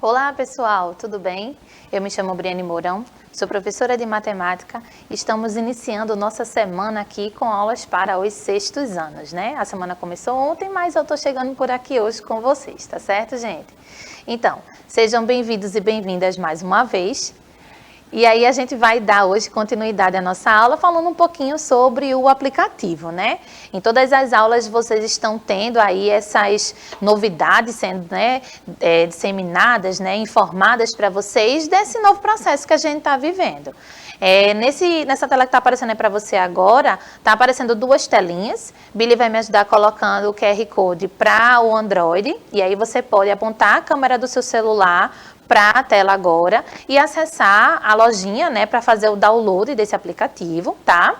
Olá pessoal, tudo bem? Eu me chamo Briane Mourão, sou professora de matemática e estamos iniciando nossa semana aqui com aulas para os sextos anos, né? A semana começou ontem, mas eu estou chegando por aqui hoje com vocês, tá certo, gente? Então, sejam bem-vindos e bem-vindas mais uma vez. E aí a gente vai dar hoje continuidade à nossa aula falando um pouquinho sobre o aplicativo, né? Em todas as aulas vocês estão tendo aí essas novidades sendo disseminadas, informadas para vocês desse novo processo que a gente está vivendo. Nessa tela que está aparecendo aí para você agora, está aparecendo duas telinhas. Billy vai me ajudar colocando o QR Code para o Android. E aí você pode apontar a câmera do seu celular para a tela agora e acessar a lojinha, né, para fazer o download desse aplicativo, tá?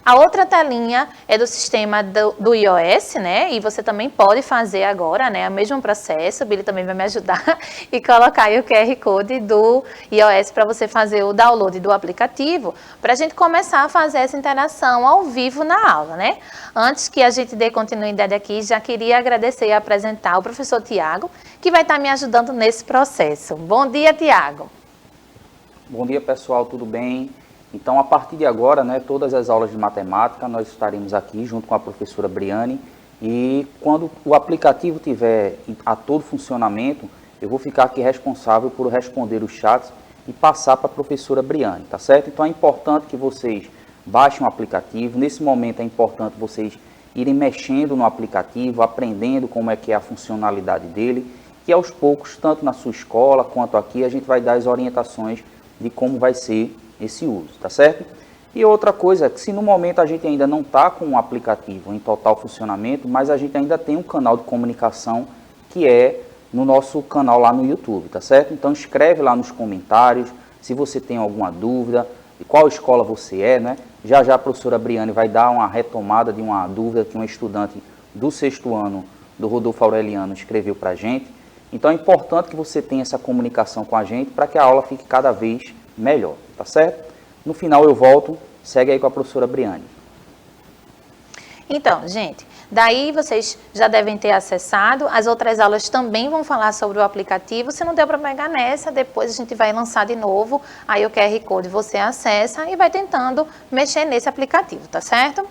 A outra telinha é do sistema do iOS, né, e você também pode fazer agora, né, o mesmo processo. O Billy também vai me ajudar e colocar aí o QR Code do iOS para você fazer o download do aplicativo, para a gente começar a fazer essa interação ao vivo na aula, né? Antes que a gente dê continuidade aqui, já queria agradecer e apresentar o professor Tiago, que vai estar me ajudando nesse processo. Bom dia, Tiago. Bom dia, pessoal, tudo bem? Então, a partir de agora, né, todas as aulas de matemática, nós estaremos aqui junto com a professora Briane, e quando o aplicativo tiver a todo funcionamento, eu vou ficar aqui responsável por responder os chats e passar para a professora Briane, tá certo? Então, é importante que vocês baixem o aplicativo. Nesse momento é importante vocês irem mexendo no aplicativo, aprendendo como é que é a funcionalidade dele, que aos poucos, tanto na sua escola quanto aqui, a gente vai dar as orientações de como vai ser esse uso, tá certo? E outra coisa é que se no momento a gente ainda não está com o aplicativo em total funcionamento, mas a gente ainda tem um canal de comunicação que é no nosso canal lá no YouTube, tá certo? Então escreve lá nos comentários se você tem alguma dúvida, de qual escola você é, né? Já a professora Briane vai dar uma retomada de uma dúvida que um estudante do sexto ano do Rodolfo Aureliano escreveu para a gente. Então é importante que você tenha essa comunicação com a gente para que a aula fique cada vez melhor, tá certo? No final eu volto, segue aí com a professora Briane. Então, gente, daí vocês já devem ter acessado, as outras aulas também vão falar sobre o aplicativo. Se não deu para pegar nessa, depois a gente vai lançar de novo, aí o QR Code você acessa e vai tentando mexer nesse aplicativo, tá certo?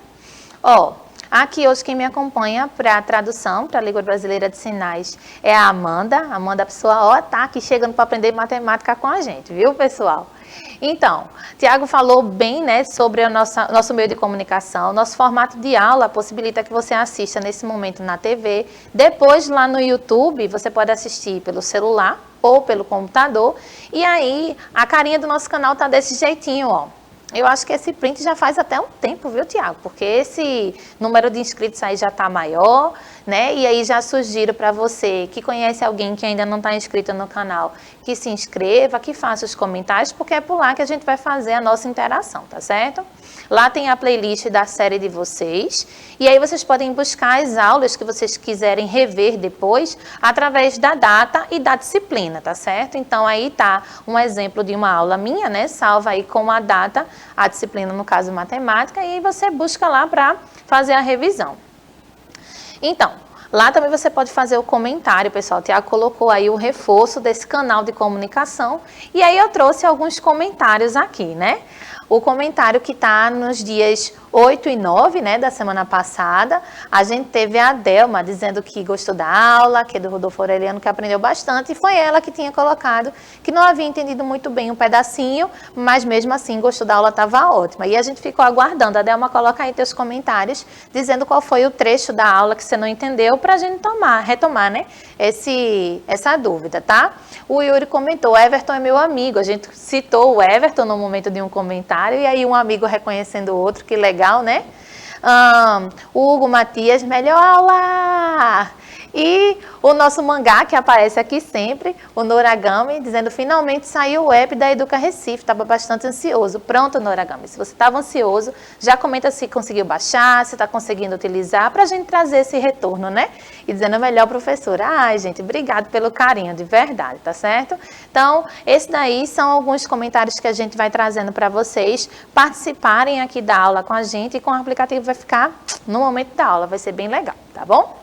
Ó, aqui hoje quem me acompanha para a tradução, para a Língua Brasileira de Sinais, é a Amanda. Amanda, pessoal, tá aqui chegando para aprender matemática com a gente, viu, pessoal? Então, Tiago falou bem, né, sobre o nosso meio de comunicação. Nosso formato de aula possibilita que você assista nesse momento na TV. Depois, lá no YouTube, você pode assistir pelo celular ou pelo computador. E aí, a carinha do nosso canal tá desse jeitinho, ó. Eu acho que esse print já faz até um tempo, viu, Tiago? Porque esse número de inscritos aí já está maior, né? E aí já sugiro para você que conhece alguém que ainda não está inscrito no canal, que se inscreva, que faça os comentários, porque é por lá que a gente vai fazer a nossa interação, tá certo? Lá tem a playlist da série de vocês, e aí vocês podem buscar as aulas que vocês quiserem rever depois, através da data e da disciplina, tá certo? Então aí tá um exemplo de uma aula minha, né? Salva aí com a data, a disciplina, no caso matemática, e aí você busca lá para fazer a revisão. Então, lá também você pode fazer o comentário, pessoal. O Tiago colocou aí o reforço desse canal de comunicação, e aí eu trouxe alguns comentários aqui, né? O comentário que está nos dias 8 e 9, né, da semana passada, a gente teve a Delma dizendo que gostou da aula, que é do Rodolfo Aureliano, que aprendeu bastante, e foi ela que tinha colocado que não havia entendido muito bem um pedacinho, mas mesmo assim gostou da aula, estava ótima. E a gente ficou aguardando. A Delma, coloca aí teus comentários, dizendo qual foi o trecho da aula que você não entendeu, para a gente retomar, né, essa dúvida, tá? O Yuri comentou, Everton é meu amigo. A gente citou o Everton no momento de um comentário, e aí um amigo reconhecendo o outro, que legal, né? O Hugo Matias, melhor aula! E o nosso mangá, que aparece aqui sempre, o Noragami, dizendo, finalmente saiu o app da Educa Recife, estava bastante ansioso. Pronto, Noragami, se você estava ansioso, já comenta se conseguiu baixar, se está conseguindo utilizar, para a gente trazer esse retorno, né? E dizendo, melhor professora. Ai, gente, obrigado pelo carinho, de verdade, tá certo? Então, esses daí são alguns comentários que a gente vai trazendo para vocês participarem aqui da aula com a gente, e com o aplicativo vai ficar no momento da aula, vai ser bem legal, tá bom?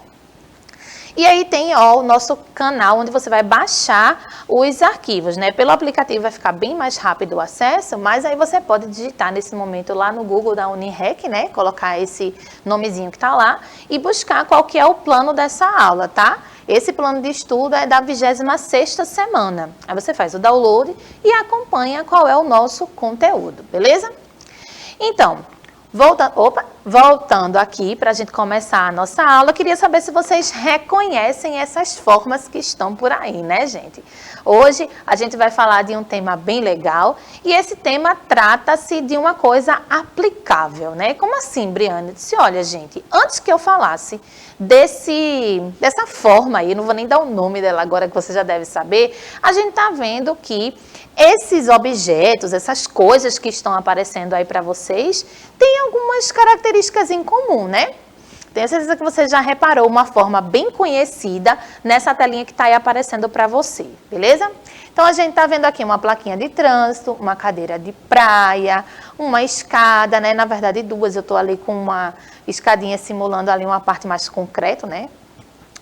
E aí tem, ó, o nosso canal onde você vai baixar os arquivos, né? Pelo aplicativo vai ficar bem mais rápido o acesso, mas aí você pode digitar nesse momento lá no Google da Unirec, né? Colocar esse nomezinho que tá lá e buscar qual que é o plano dessa aula, tá? Esse plano de estudo é da 26ª semana. Aí você faz o download e acompanha qual é o nosso conteúdo, beleza? Então, voltando aqui para a gente começar a nossa aula, eu queria saber se vocês reconhecem essas formas que estão por aí, né, gente? Hoje a gente vai falar de um tema bem legal e esse tema trata-se de uma coisa aplicável, né? Como assim, Briane? Eu disse, olha, gente, antes que eu falasse dessa forma aí, não vou nem dar o nome dela agora que você já deve saber, a gente tá vendo que esses objetos, essas coisas que estão aparecendo aí para vocês, têm algumas características em comum, né? Tenho certeza que você já reparou uma forma bem conhecida nessa telinha que está aí aparecendo para você, beleza? Então, a gente está vendo aqui uma plaquinha de trânsito, uma cadeira de praia, uma escada, né? Na verdade, duas. Eu estou ali com uma escadinha simulando ali uma parte mais concreta, né?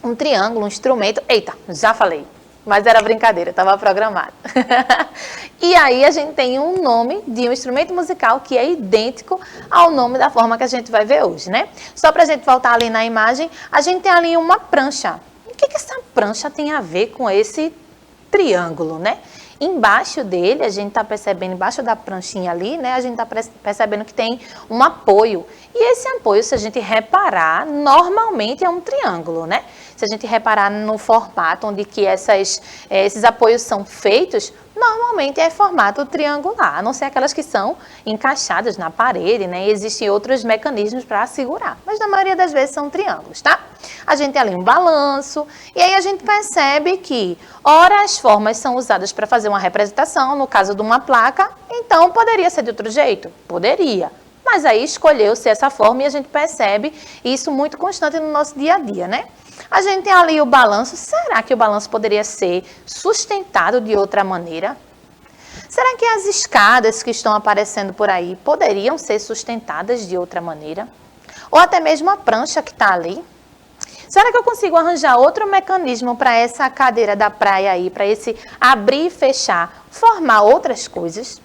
Um triângulo, um instrumento. Eita, já falei. Mas era brincadeira, estava programado. E aí a gente tem um nome de um instrumento musical que é idêntico ao nome da forma que a gente vai ver hoje, né? Só para a gente voltar ali na imagem, a gente tem ali uma prancha. O que essa prancha tem a ver com esse triângulo, né? Embaixo dele, a gente está percebendo, embaixo da pranchinha ali, né? A gente está percebendo que tem um apoio. E esse apoio, se a gente reparar, normalmente é um triângulo, né? Se a gente reparar no formato onde que esses apoios são feitos, normalmente é formato triangular, a não ser aquelas que são encaixadas na parede, né? E existem outros mecanismos para segurar, mas na maioria das vezes são triângulos, tá? A gente tem ali um balanço, e aí a gente percebe que, ora, as formas são usadas para fazer uma representação, no caso de uma placa, então poderia ser de outro jeito? Poderia. Mas aí escolheu-se essa forma e a gente percebe isso muito constante no nosso dia a dia, né? A gente tem ali o balanço. Será que o balanço poderia ser sustentado de outra maneira? Será que as escadas que estão aparecendo por aí poderiam ser sustentadas de outra maneira? Ou até mesmo a prancha que está ali? Será que eu consigo arranjar outro mecanismo para essa cadeira da praia aí, para esse abrir e fechar, formar outras coisas?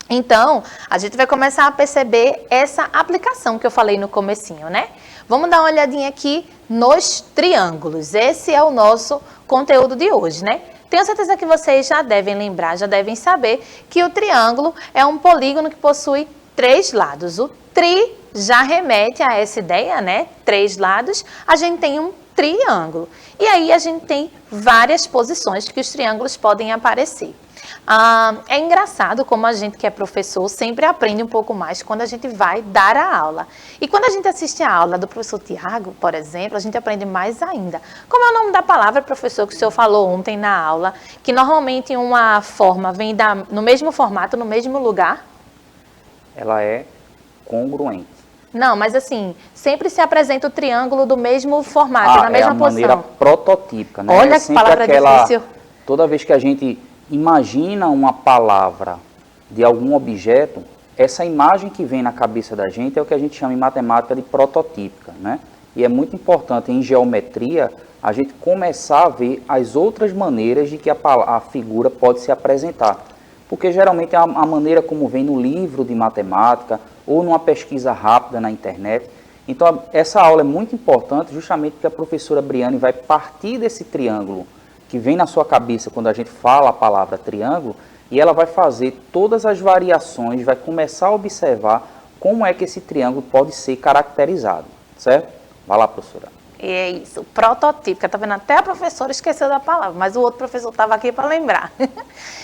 Então, a gente vai começar a perceber essa aplicação que eu falei no comecinho, né? Vamos dar uma olhadinha aqui nos triângulos. Esse é o nosso conteúdo de hoje, né? Tenho certeza que vocês já devem lembrar, já devem saber que o triângulo é um polígono que possui 3 lados. O tri já remete a essa ideia, né? 3 lados, a gente tem um triângulo. E aí a gente tem várias posições que os triângulos podem aparecer. É engraçado como a gente que é professor sempre aprende um pouco mais quando a gente vai dar a aula. E quando a gente assiste a aula do professor Tiago, por exemplo, a gente aprende mais ainda. Como é o nome da palavra, professor, que o senhor falou ontem na aula, que normalmente uma forma vem no mesmo formato, no mesmo lugar? Ela é congruente. Não, mas assim, sempre se apresenta o triângulo do mesmo formato, na mesma posição. É a maneira prototípica, né? Olha que palavra difícil. Toda vez que a gente imagina uma palavra de algum objeto, essa imagem que vem na cabeça da gente é o que a gente chama em matemática de prototípica, né? E é muito importante em geometria a gente começar a ver as outras maneiras de que a figura pode se apresentar. Porque geralmente é a maneira como vem no livro de matemática ou numa pesquisa rápida na internet. Então essa aula é muito importante justamente porque a professora Briane vai partir desse triângulo que vem na sua cabeça quando a gente fala a palavra triângulo, e ela vai fazer todas as variações, vai começar a observar como é que esse triângulo pode ser caracterizado, certo? Vai lá, professora. É isso, prototípica, tá vendo? Até a professora esqueceu da palavra, mas o outro professor estava aqui para lembrar.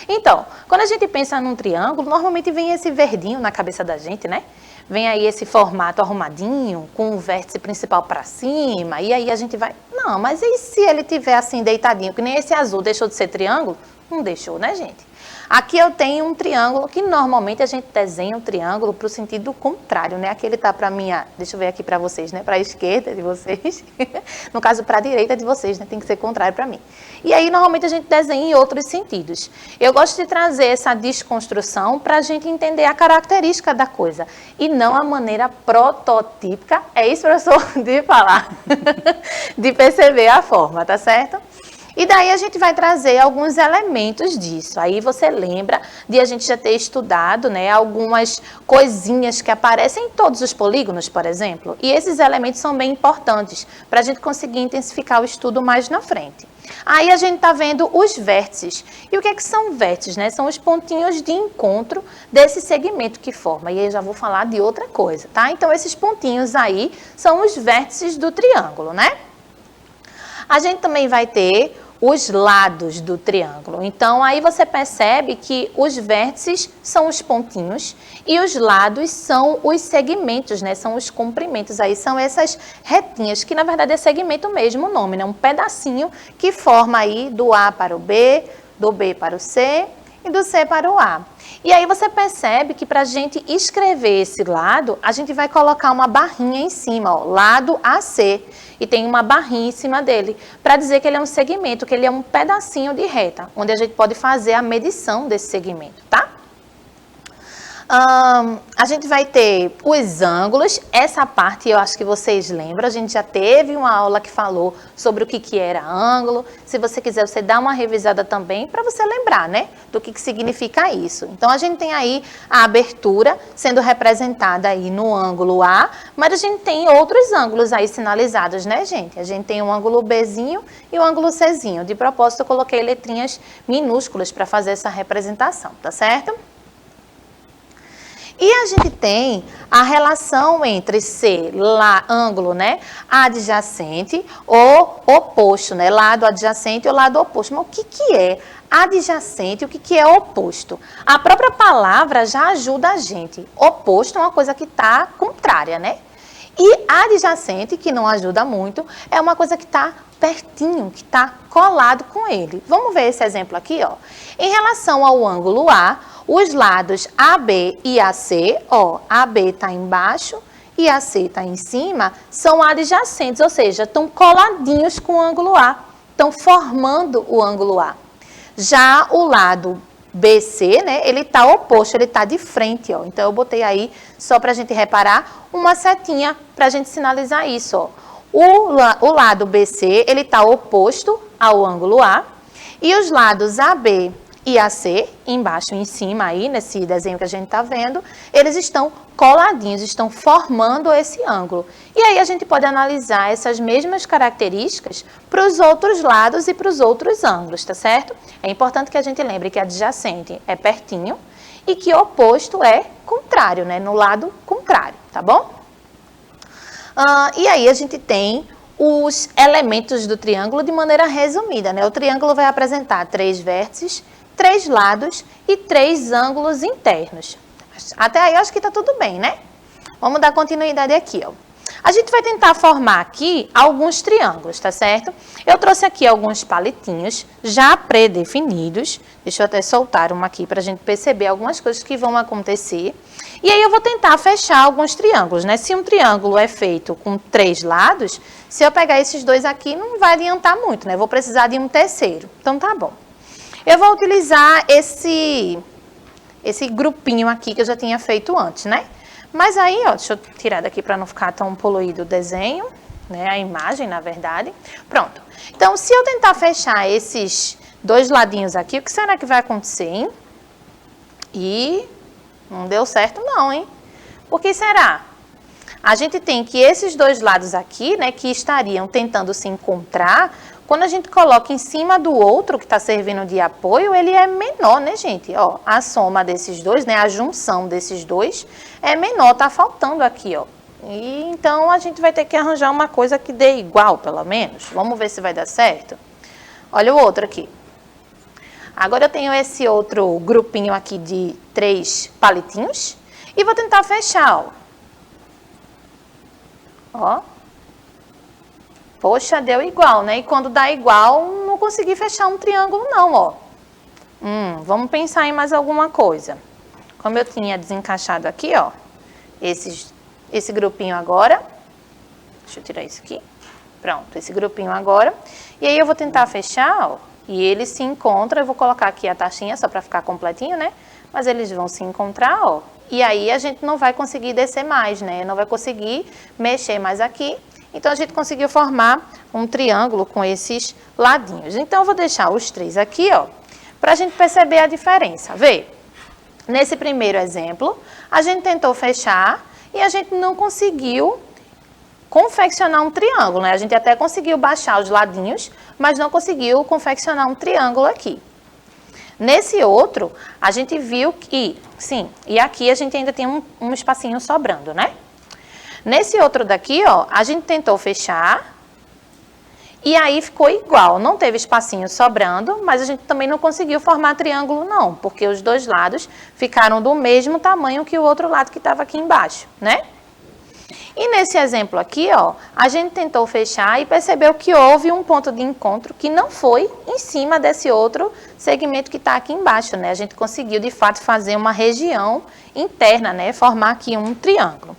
Então, quando a gente pensa num triângulo, normalmente vem esse verdinho na cabeça da gente, né? Vem aí esse formato arrumadinho, com o vértice principal para cima, e aí a gente vai... Não, mas e se ele tiver assim deitadinho, que nem esse azul deixou de ser triângulo? Não deixou, né, gente? Aqui eu tenho um triângulo que normalmente a gente desenha um triângulo para o sentido contrário, né? Aqui ele está para minha, deixa eu ver aqui para vocês, né? Para a esquerda de vocês, no caso para a direita de vocês, né? Tem que ser contrário para mim. E aí normalmente a gente desenha em outros sentidos. Eu gosto de trazer essa desconstrução para a gente entender a característica da coisa e não a maneira prototípica, é isso, professor, de falar, de perceber a forma, tá certo? E daí a gente vai trazer alguns elementos disso. Aí você lembra de a gente já ter estudado, né, algumas coisinhas que aparecem em todos os polígonos, por exemplo. E esses elementos são bem importantes para a gente conseguir intensificar o estudo mais na frente. Aí a gente está vendo os vértices. E o que é que são vértices, né? São os pontinhos de encontro desse segmento que forma. E aí eu já vou falar de outra coisa, tá? Então esses pontinhos aí são os vértices do triângulo, né? A gente também vai ter os lados do triângulo. Então, aí você percebe que os vértices são os pontinhos e os lados são os segmentos, né? São os comprimentos. Aí são essas retinhas, que na verdade é segmento mesmo o nome, né? Um pedacinho que forma aí do A para o B, do B para o C e do C para o A. E aí você percebe que para a gente escrever esse lado, a gente vai colocar uma barrinha em cima, ó, lado AC. E tem uma barrinha em cima dele, para dizer que ele é um segmento, que ele é um pedacinho de reta, onde a gente pode fazer a medição desse segmento, tá? A gente vai ter os ângulos, essa parte eu acho que vocês lembram, a gente já teve uma aula que falou sobre o que era ângulo. Se você quiser, você dá uma revisada também para você lembrar, né, do que significa isso. Então, a gente tem aí a abertura sendo representada aí no ângulo A, mas a gente tem outros ângulos aí sinalizados, né, gente? A gente tem o ângulo Bzinho e o ângulo Czinho. De propósito, eu coloquei letrinhas minúsculas para fazer essa representação, tá certo? E a gente tem a relação entre ser ângulo, né, adjacente ou oposto, né, lado adjacente ou lado oposto. Mas o que é adjacente e o que é oposto? A própria palavra já ajuda a gente. Oposto é uma coisa que está contrária, né? E adjacente, que não ajuda muito, é uma coisa que está pertinho, que está colado com ele. Vamos ver esse exemplo aqui, ó. Em relação ao ângulo A, os lados AB e AC, ó, AB está embaixo e AC está em cima, são adjacentes, ou seja, estão coladinhos com o ângulo A, estão formando o ângulo A. Já o lado BC, né, ele está oposto, ele está de frente, ó. Então, eu botei aí, só para a gente reparar, uma setinha para a gente sinalizar isso, ó. O lado BC, ele está oposto ao ângulo A, e os lados AB e AC, embaixo e em cima aí, nesse desenho que a gente está vendo, eles estão coladinhos, estão formando esse ângulo. E aí a gente pode analisar essas mesmas características para os outros lados e para os outros ângulos, tá certo? É importante que a gente lembre que adjacente é pertinho e que oposto é contrário, né? No lado contrário, tá bom? E aí a gente tem os elementos do triângulo de maneira resumida, né? O triângulo vai apresentar 3 vértices, 3 lados e 3 ângulos internos. Até aí eu acho que está tudo bem, né? Vamos dar continuidade aqui, ó. A gente vai tentar formar aqui alguns triângulos, tá certo? Eu trouxe aqui alguns palitinhos já pré-definidos. Deixa eu até soltar uma aqui para a gente perceber algumas coisas que vão acontecer. E aí eu vou tentar fechar alguns triângulos, né? Se um triângulo é feito com 3 lados, se eu pegar esses 2 aqui, não vai adiantar muito, né? Eu vou precisar de um terceiro. Então, tá bom. Eu vou utilizar esse grupinho aqui que eu já tinha feito antes, né? Mas aí, ó, deixa eu tirar daqui para não ficar tão poluído o desenho, né? A imagem, na verdade. Pronto. Então, se eu tentar fechar esses 2 ladinhos aqui, o que será que vai acontecer, hein? E não deu certo não, hein? Por que será? A gente tem que esses 2 lados aqui, né, que estariam tentando se encontrar, quando a gente coloca em cima do outro, que está servindo de apoio, ele é menor, né, gente? Ó, a soma desses 2, né, a junção desses 2 é menor, tá faltando aqui, ó. E então, a gente vai ter que arranjar uma coisa que dê igual, pelo menos. Vamos ver se vai dar certo? Olha o outro aqui. Agora eu tenho esse outro grupinho aqui de 3 palitinhos e vou tentar fechar, ó. Ó. Poxa, deu igual, né? E quando dá igual, não consegui fechar um triângulo não, ó. Vamos pensar em mais alguma coisa. Como eu tinha desencaixado aqui, ó, esse grupinho agora. Deixa eu tirar isso aqui. Pronto, esse grupinho agora. E aí eu vou tentar fechar, ó, e eles se encontram. Eu vou colocar aqui a taxinha só para ficar completinho, né? Mas eles vão se encontrar, ó. E aí a gente não vai conseguir descer mais, né? Não vai conseguir mexer mais aqui. Então a gente conseguiu formar um triângulo com esses ladinhos. Então eu vou deixar os três aqui, ó, para a gente perceber a diferença. Vê? Nesse primeiro exemplo, a gente tentou fechar e a gente não conseguiu confeccionar um triângulo, né? A gente até conseguiu baixar os ladinhos, mas não conseguiu confeccionar um triângulo aqui. Nesse outro, a gente viu que, sim, e aqui a gente ainda tem um espacinho sobrando, né? Nesse outro daqui, ó, a gente tentou fechar e aí ficou igual, não teve espacinho sobrando, mas a gente também não conseguiu formar triângulo não, porque os dois lados ficaram do mesmo tamanho que o outro lado que estava aqui embaixo, né? E nesse exemplo aqui, ó, a gente tentou fechar e percebeu que houve um ponto de encontro que não foi em cima desse outro segmento que está aqui embaixo, né? A gente conseguiu, de fato, fazer uma região interna, né? Formar aqui um triângulo.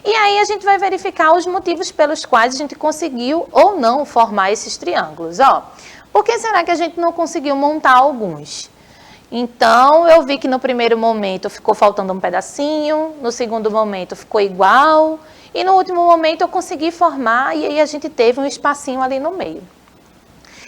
E aí a gente vai verificar os motivos pelos quais a gente conseguiu ou não formar esses triângulos, ó. Por que será que a gente não conseguiu montar alguns? Então, eu vi que no primeiro momento ficou faltando um pedacinho, no segundo momento ficou igual, e no último momento eu consegui formar e aí a gente teve um espacinho ali no meio.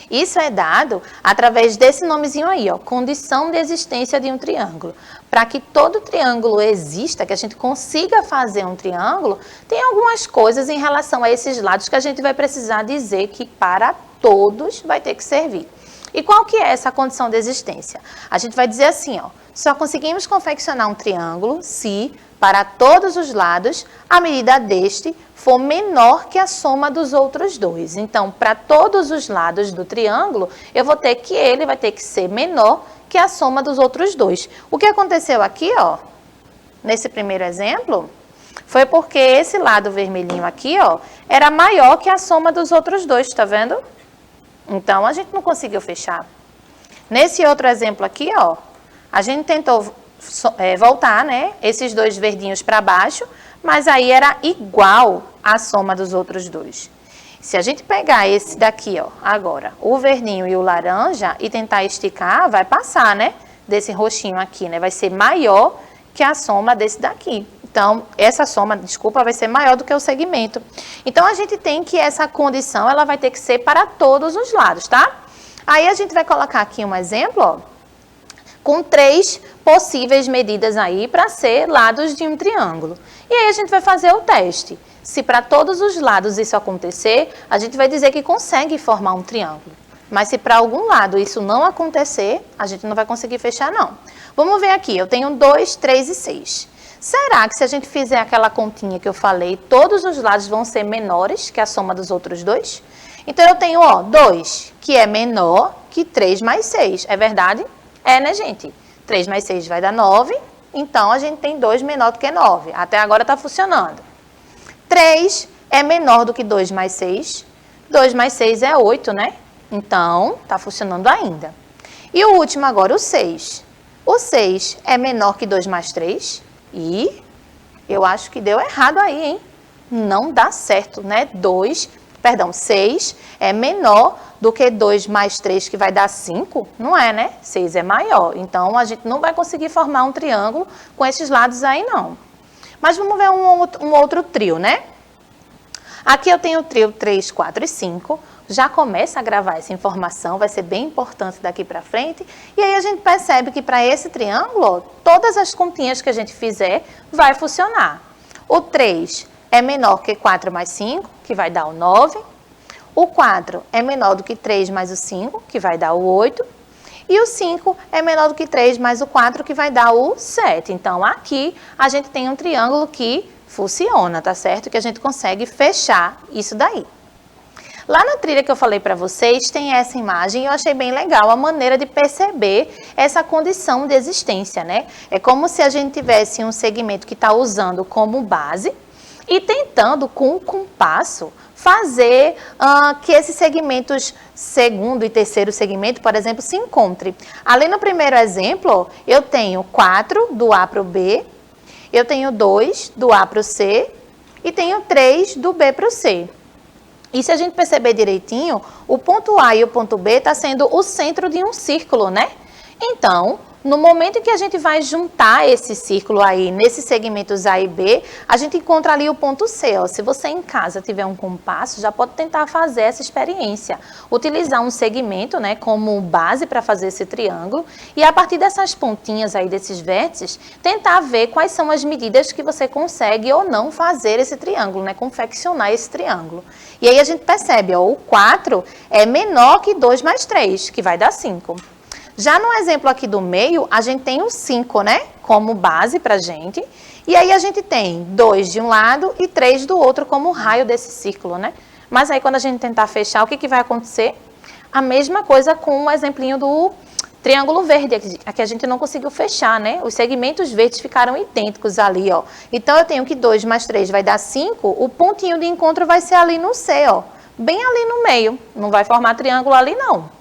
Isso é dado através desse nomezinho aí, ó, condição de existência de um triângulo. Para que todo triângulo exista, que a gente consiga fazer um triângulo, tem algumas coisas em relação a esses lados que a gente vai precisar dizer que para todos vai ter que servir. E qual que é essa condição de existência? A gente vai dizer assim, ó, só conseguimos confeccionar um triângulo se, para todos os lados, a medida deste for menor que a soma dos outros dois. Então, para todos os lados do triângulo, ele vai ter que ser menor que a soma dos outros dois. O que aconteceu aqui, ó, nesse primeiro exemplo, foi porque esse lado vermelhinho aqui, ó, era maior que a soma dos outros dois, tá vendo? Então, a gente não conseguiu fechar. Nesse outro exemplo aqui, ó, a gente tentou voltar, né, esses dois verdinhos para baixo, mas aí era igual à soma dos outros dois. Se a gente pegar esse daqui, ó, agora, o verdinho e o laranja, e tentar esticar, vai passar, né, desse roxinho aqui, né, vai ser maior que a soma desse daqui. Então, essa soma, desculpa, vai ser maior do que o segmento. Então, a gente tem que essa condição, ela vai ter que ser para todos os lados, tá? Aí, a gente vai colocar aqui um exemplo, ó, com 3 possíveis medidas aí para ser lados de um triângulo. E aí, a gente vai fazer o teste. Se para todos os lados isso acontecer, a gente vai dizer que consegue formar um triângulo. Mas se para algum lado isso não acontecer, a gente não vai conseguir fechar, não. Vamos ver aqui, eu tenho 2, 3 e 6. Será que se a gente fizer aquela continha que eu falei, todos os lados vão ser menores que a soma dos outros dois? Então, eu tenho, ó, 2, que é menor que 3 mais 6. É verdade? É, né, gente? 3 mais 6 vai dar 9. Então, a gente tem 2 menor do que 9. Até agora está funcionando. 3 é menor do que 2 mais 6. 2 mais 6 é 8, né? Então, está funcionando ainda. E o último agora, o 6. O 6 é menor que 2 mais 3. E eu acho que deu errado aí, hein? Não dá certo, né? 6 é menor do que 2 mais 3, que vai dar 5. Não é, né? 6 é maior. Então, a gente não vai conseguir formar um triângulo com esses lados aí, não. Mas vamos ver um outro trio, né? Aqui eu tenho o trio 3, 4 e 5. Já começa a gravar essa informação, vai ser bem importante daqui para frente. E aí a gente percebe que para esse triângulo, ó, todas as continhas que a gente fizer vai funcionar. O 3 é menor que 4 mais 5, que vai dar o 9. O 4 é menor do que 3 mais o 5, que vai dar o 8. E o 5 é menor do que 3 mais o 4, que vai dar o 7. Então, aqui a gente tem um triângulo que funciona, tá certo? Que a gente consegue fechar isso daí. Lá na trilha que eu falei para vocês, tem essa imagem e eu achei bem legal a maneira de perceber essa condição de existência, né? É como se a gente tivesse um segmento que está usando como base e tentando, com o compasso, fazer que esses segmentos, segundo e terceiro segmento, por exemplo, se encontrem. Ali no primeiro exemplo, eu tenho 4 do A para o B, eu tenho 2 do A para o C e tenho 3 do B para o C. E se a gente perceber direitinho, o ponto A e o ponto B está sendo o centro de um círculo, né? Então, no momento em que a gente vai juntar esse círculo aí, nesses segmentos A e B, a gente encontra ali o ponto C. Ó. Se você em casa tiver um compasso, já pode tentar fazer essa experiência. Utilizar um segmento, né, como base para fazer esse triângulo. E a partir dessas pontinhas aí, desses vértices, tentar ver quais são as medidas que você consegue ou não fazer esse triângulo, né, confeccionar esse triângulo. E aí a gente percebe, ó, o 4 é menor que 2 mais 3, que vai dar 5. Já no exemplo aqui do meio, a gente tem o 5, né? Como base pra gente. E aí a gente tem 2 de um lado e 3 do outro como raio desse círculo, né? Mas aí quando a gente tentar fechar, o que, que vai acontecer? A mesma coisa com o exemplinho do triângulo verde, aqui a gente não conseguiu fechar, né? Os segmentos verdes ficaram idênticos ali, ó. Então eu tenho que 2 mais 3 vai dar 5, o pontinho de encontro vai ser ali no C, ó. Bem ali no meio, não vai formar triângulo ali não.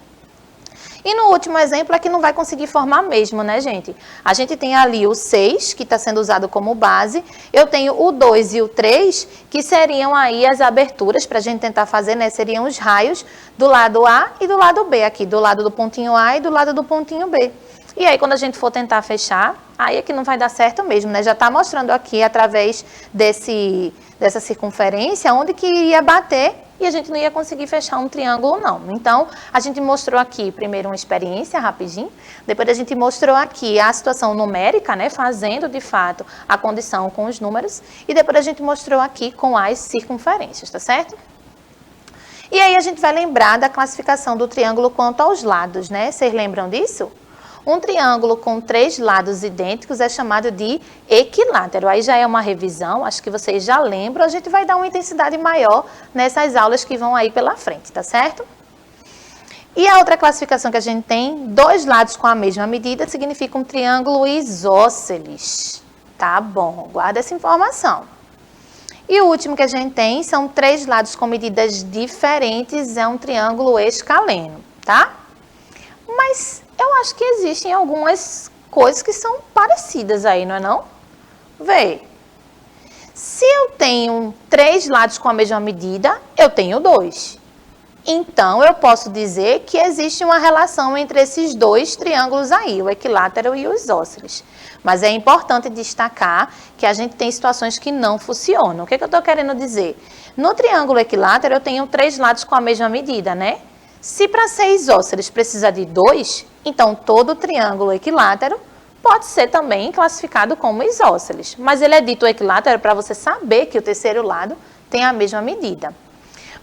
E no último exemplo é que não vai conseguir formar mesmo, né, gente? A gente tem ali o 6, que está sendo usado como base. Eu tenho o 2 e o 3, que seriam aí as aberturas para a gente tentar fazer, né? Seriam os raios do lado A e do lado B aqui, do lado do pontinho A e do lado do pontinho B. E aí, quando a gente for tentar fechar, aí é que não vai dar certo mesmo, né? Já está mostrando aqui, através dessa circunferência, onde que ia bater e a gente não ia conseguir fechar um triângulo, não. Então, a gente mostrou aqui, primeiro, uma experiência rapidinho, depois a gente mostrou aqui a situação numérica, né? Fazendo, de fato, a condição com os números, e depois a gente mostrou aqui com as circunferências, tá certo? E aí, a gente vai lembrar da classificação do triângulo quanto aos lados, né? Vocês lembram disso? Um triângulo com 3 lados idênticos é chamado de equilátero. Aí já é uma revisão, acho que vocês já lembram. A gente vai dar uma intensidade maior nessas aulas que vão aí pela frente, tá certo? E a outra classificação que a gente tem, 2 lados com a mesma medida, significa um triângulo isósceles. Tá bom, guarda essa informação. E o último que a gente tem são 3 lados com medidas diferentes, é um triângulo escaleno, tá? Mas eu acho que existem algumas coisas que são parecidas aí, não é não? Vê. Se eu tenho 3 lados com a mesma medida, eu tenho 2. Então, eu posso dizer que existe uma relação entre esses 2 triângulos aí, o equilátero e o isósceles. Mas é importante destacar que a gente tem situações que não funcionam. O que eu estou querendo dizer? No triângulo equilátero, eu tenho 3 lados com a mesma medida, né? Se para ser isósceles precisa de 2, então todo triângulo equilátero pode ser também classificado como isósceles. Mas ele é dito equilátero para você saber que o terceiro lado tem a mesma medida.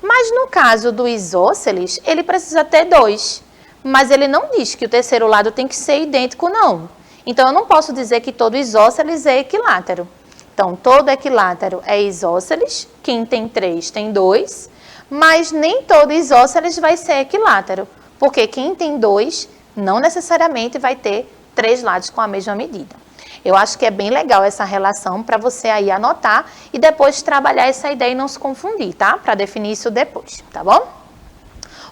Mas no caso do isósceles, ele precisa ter 2. Mas ele não diz que o terceiro lado tem que ser idêntico, não. Então eu não posso dizer que todo isósceles é equilátero. Então todo equilátero é isósceles, quem tem 3 tem 2. Mas nem todo isósceles vai ser equilátero, porque quem tem 2 não necessariamente vai ter 3 lados com a mesma medida. Eu acho que é bem legal essa relação para você aí anotar e depois trabalhar essa ideia e não se confundir, tá? Para definir isso depois, tá bom?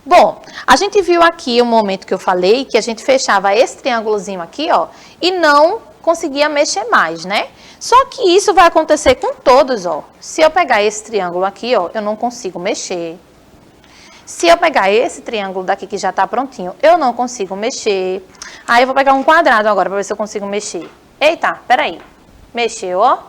Bom, a gente viu aqui o momento que eu falei que a gente fechava esse triângulozinho aqui, ó, e não conseguia mexer mais, né? Só que isso vai acontecer com todos, ó. Se eu pegar esse triângulo aqui, ó, eu não consigo mexer. Se eu pegar esse triângulo daqui que já tá prontinho, eu não consigo mexer. Aí eu vou pegar um quadrado agora para ver se eu consigo mexer. Eita, peraí. Mexeu, ó.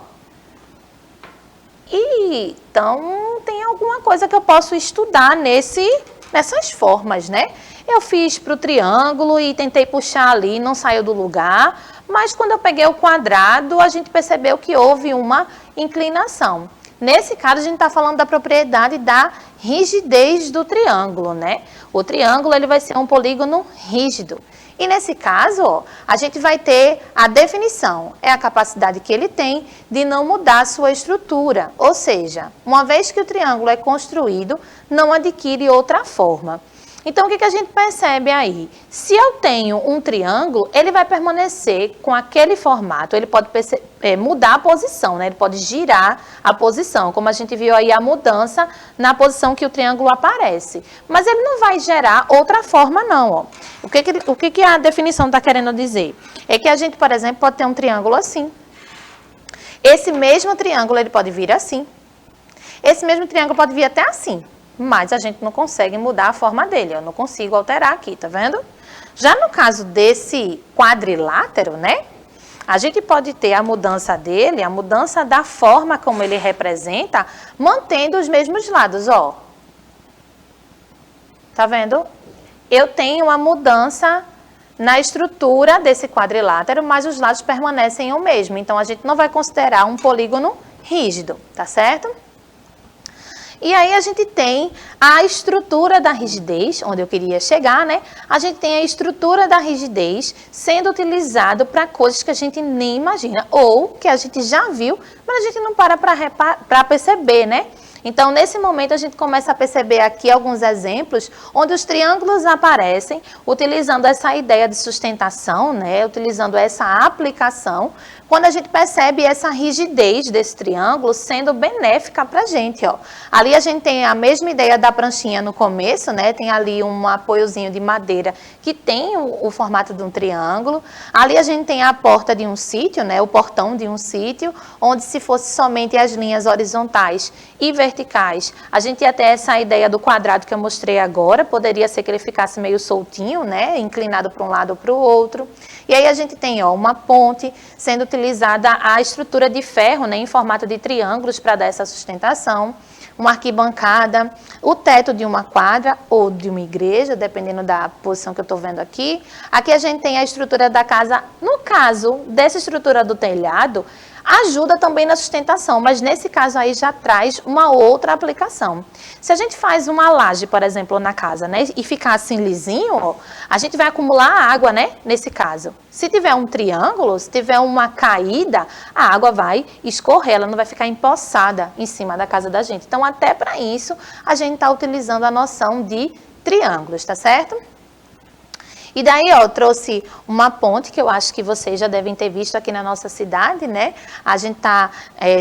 E então tem alguma coisa que eu posso estudar nessas formas, né? Eu fiz para o triângulo e tentei puxar ali, não saiu do lugar. Mas quando eu peguei o quadrado, a gente percebeu que houve uma inclinação. Nesse caso, a gente está falando da propriedade da rigidez do triângulo, né? O triângulo ele vai ser um polígono rígido. E nesse caso, ó, a gente vai ter a definição. É a capacidade que ele tem de não mudar a sua estrutura. Ou seja, uma vez que o triângulo é construído, não adquire outra forma. Então, o que a gente percebe aí? Se eu tenho um triângulo, ele vai permanecer com aquele formato, ele pode mudar a posição, né? Ele pode girar a posição, como a gente viu aí a mudança na posição que o triângulo aparece. Mas ele não vai gerar outra forma, não. Ó. O que a definição está querendo dizer? É que a gente, por exemplo, pode ter um triângulo assim. Esse mesmo triângulo, ele pode vir assim. Esse mesmo triângulo pode vir até assim. Mas a gente não consegue mudar a forma dele, eu não consigo alterar aqui, tá vendo? Já no caso desse quadrilátero, né? A gente pode ter a mudança dele, a mudança da forma como ele representa, mantendo os mesmos lados, ó. Tá vendo? Eu tenho uma mudança na estrutura desse quadrilátero, mas os lados permanecem o mesmo. Então, a gente não vai considerar um polígono rígido, tá certo? E aí a gente tem a estrutura da rigidez, onde eu queria chegar, né? A gente tem a estrutura da rigidez sendo utilizado para coisas que a gente nem imagina, ou que a gente já viu, mas a gente não para perceber, né? Então, nesse momento, a gente começa a perceber aqui alguns exemplos onde os triângulos aparecem, utilizando essa ideia de sustentação, né? Utilizando essa aplicação, quando a gente percebe essa rigidez desse triângulo sendo benéfica para a gente, ó. Ali a gente tem a mesma ideia da pranchinha no começo, né? Tem ali um apoiozinho de madeira que tem o formato de um triângulo. Ali a gente tem a porta de um sítio, né? O portão de um sítio, onde se fosse somente as linhas horizontais e verticais, a gente ia ter essa ideia do quadrado que eu mostrei agora, poderia ser que ele ficasse meio soltinho, né? Inclinado para um lado ou para o outro. E aí a gente tem, ó, uma ponte sendo utilizada a estrutura de ferro, né, em formato de triângulos para dar essa sustentação, uma arquibancada, o teto de uma quadra ou de uma igreja, dependendo da posição que eu estou vendo aqui. Aqui a gente tem a estrutura da casa. No caso dessa estrutura do telhado, ajuda também na sustentação, mas nesse caso aí já traz uma outra aplicação. Se a gente faz uma laje, por exemplo, na casa, né, e ficar assim lisinho, ó, a gente vai acumular água, né, nesse caso. Se tiver um triângulo, se tiver uma caída, a água vai escorrer, ela não vai ficar empoçada em cima da casa da gente. Então, até para isso, a gente está utilizando a noção de triângulos, tá certo? E daí, ó, eu trouxe uma ponte que eu acho que vocês já devem ter visto aqui na nossa cidade, né? A gente tá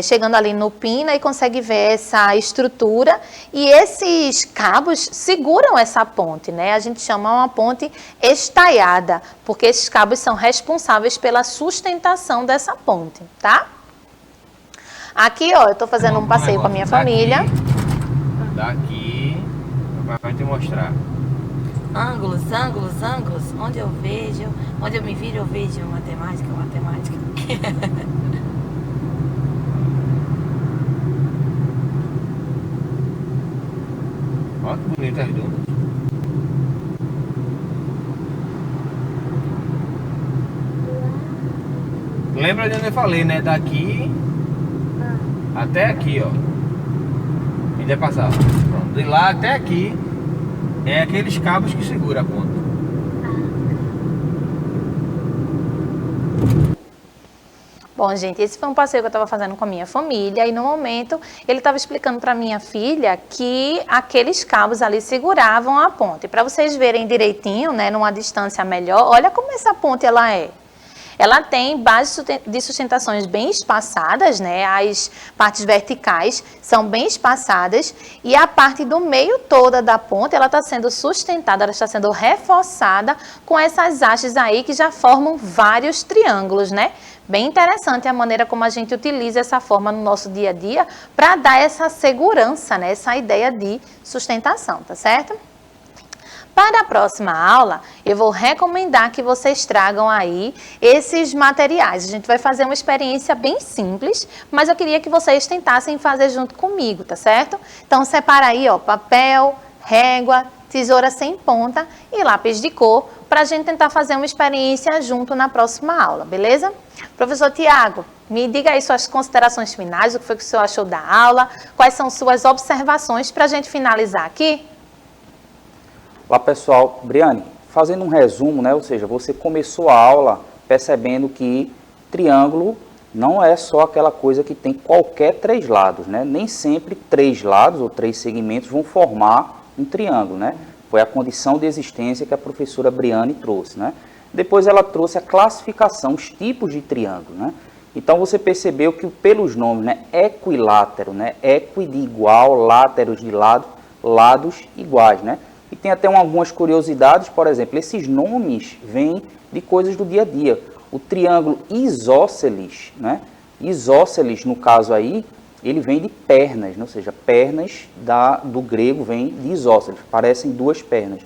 chegando ali no Pina e consegue ver essa estrutura e esses cabos seguram essa ponte, né? A gente chama uma ponte estaiada, porque esses cabos são responsáveis pela sustentação dessa ponte, tá? Aqui, ó, eu tô fazendo um passeio com a minha família. Daqui, vai te mostrar. Ângulos, ângulos, ângulos. Onde eu vejo, onde eu me viro, eu vejo matemática, matemática. Olha que bonito as dunas. Lembra de onde eu falei, né? Daqui até aqui, ó. A gente vai passar. Pronto. De lá até aqui. É aqueles cabos que seguram a ponta. Bom, gente, esse foi um passeio que eu estava fazendo com a minha família e no momento ele estava explicando para minha filha que aqueles cabos ali seguravam a ponte. Para vocês verem direitinho, né, numa distância melhor, olha como essa ponte ela é. Ela tem bases de sustentações bem espaçadas, né? As partes verticais são bem espaçadas e a parte do meio toda da ponte, ela está sendo sustentada, ela está sendo reforçada com essas hastes aí que já formam vários triângulos, né? Bem interessante a maneira como a gente utiliza essa forma no nosso dia a dia para dar essa segurança, né? Essa ideia de sustentação, tá certo? Para a próxima aula, eu vou recomendar que vocês tragam aí esses materiais. A gente vai fazer uma experiência bem simples, mas eu queria que vocês tentassem fazer junto comigo, tá certo? Então, separa aí, ó, papel, régua, tesoura sem ponta e lápis de cor para a gente tentar fazer uma experiência junto na próxima aula, beleza? Professor Tiago, me diga aí suas considerações finais, o que foi que o senhor achou da aula, quais são suas observações para a gente finalizar aqui? Olá pessoal, Briane, fazendo um resumo, né? Ou seja, você começou a aula percebendo que triângulo não é só aquela coisa que tem qualquer três lados, né? Nem sempre três lados ou três segmentos vão formar um triângulo, né? Foi a condição de existência que a professora Briane trouxe, né? Depois ela trouxe a classificação, os tipos de triângulo, né? Então você percebeu que pelos nomes, né? Equilátero, né? Equi de igual, láteros de lado, lados iguais, né? E tem até algumas curiosidades, por exemplo, esses nomes vêm de coisas do dia a dia. O triângulo isósceles, né? Isósceles, no caso aí, ele vem de pernas, né? Ou seja, pernas do grego vem de isósceles, parecem duas pernas.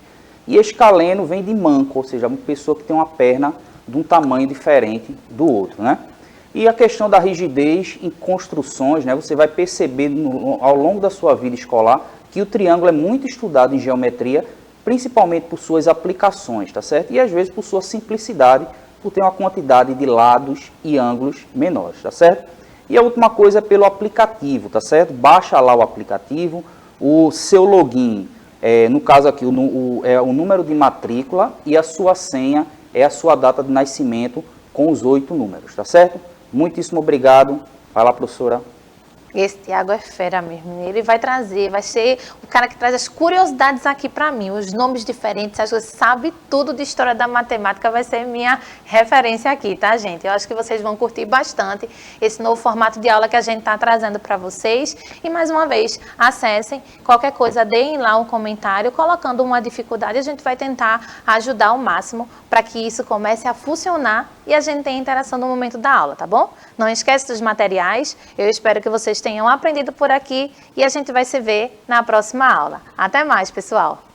E escaleno vem de manco, ou seja, uma pessoa que tem uma perna de um tamanho diferente do outro, né? E a questão da rigidez em construções, né? Você vai perceber ao longo da sua vida escolar que o triângulo é muito estudado em geometria, principalmente por suas aplicações, tá certo? E às vezes por sua simplicidade, por ter uma quantidade de lados e ângulos menores, tá certo? E a última coisa é pelo aplicativo, tá certo? Baixa lá o aplicativo, o seu login, no caso aqui, é o número de matrícula e a sua senha é a sua data de nascimento com os 8 números, tá certo? Muitíssimo obrigado. Vai lá, professora. Esse Tiago é fera mesmo. Ele vai trazer, vai ser o cara que traz as curiosidades aqui para mim, os nomes diferentes, acho que sabe tudo de história da matemática, vai ser minha referência aqui, tá, gente? Eu acho que vocês vão curtir bastante esse novo formato de aula que a gente está trazendo para vocês. E mais uma vez, acessem, qualquer coisa, deem lá um comentário, colocando uma dificuldade, a gente vai tentar ajudar ao máximo para que isso comece a funcionar e a gente tenha interação no momento da aula, tá bom? Não esquece dos materiais, eu espero que vocês tenham aprendido por aqui e a gente vai se ver na próxima aula. Até mais, pessoal!